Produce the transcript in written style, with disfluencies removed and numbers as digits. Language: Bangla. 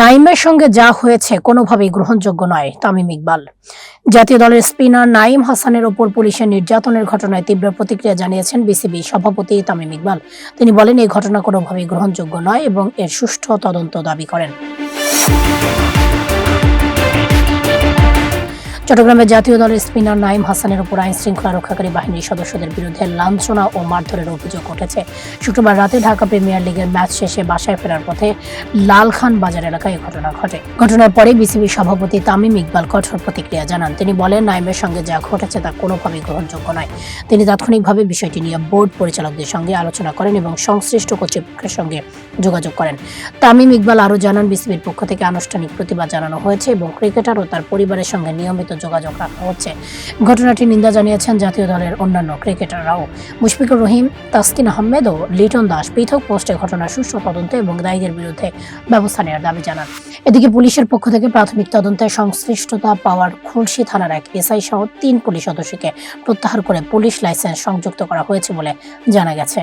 নাইমের সঙ্গে যা হয়েছে কোনোভাবেই গ্রহণযোগ্য নয়, তামিম ইকবাল। জাতীয় দলের স্পিনার নাইম হাসানের ওপর পুলিশের নির্যাতনের ঘটনায় তীব্র প্রতিক্রিয়া জানিয়েছেন বিসিবি সভাপতি তামিম ইকবাল। তিনি বলেন, এই ঘটনা কোনোভাবেই গ্রহণযোগ্য নয় এবং এর সুষ্ঠু তদন্ত দাবি করেন। চট্টগ্রামের জাতীয় দলের স্পিনার নাইম হাসানের উপর আইন শৃঙ্খলা রক্ষাকারী বাহিনীর সদস্যদের বিরুদ্ধে লাঞ্ছনা ও মারধরের অভিযোগ উঠেছে। শুক্রবার রাতে ঢাকা প্রিমিয়ার লিগের ম্যাচ শেষে বাসায় ফেরার পথে লালখান বাজার এলাকায় এই ঘটনা ঘটে। ঘটনার পরে বিসিবি সভাপতি তামিম ইকবাল কঠোর প্রতিক্রিয়া জানান। তিনি বলেন, নাইমের সঙ্গে যা ঘটেছে তা কোনোভাবেই গ্রহণযোগ্য নয়। তিনি তাৎক্ষণিকভাবে বিষয়টি নিয়ে বোর্ড পরিচালকদের সঙ্গে আলোচনা করেন এবং সংশ্লিষ্ট কর্তৃপক্ষের সঙ্গে যোগাযোগ করেন। তামিম ইকবাল আরও জানান, বিসিবির পক্ষ থেকে আনুষ্ঠানিক প্রতিবাদ জানানো হয়েছে এবং ক্রিকেটার ও তার পরিবারের সঙ্গে নিয়মিত যোগাযোগ রাখা হচ্ছে। ঘটনাটির নিন্দা জানিয়েছেন জাতীয় দলের অন্যান্য ক্রিকেটাররাও। মুশফিকুর রহিম, তাসকিন আহমেদ ও লিটন দাস পৃথক পোস্টে ঘটনার সুষ্ঠু তদন্ত এবং দায়ীদের বিরুদ্ধে ব্যবস্থা নেওয়ার দাবি জানান। এদিকে পুলিশের পক্ষ থেকে প্রাথমিক তদন্তে সংশ্লিষ্টতা পাওয়ার খুলশী থানার এক এসআই সহ 3 পুলিশ সদস্যকে প্রত্যাহার করে পুলিশ লাইসেন্স সংযুক্ত করা হয়েছে বলে জানা গেছে।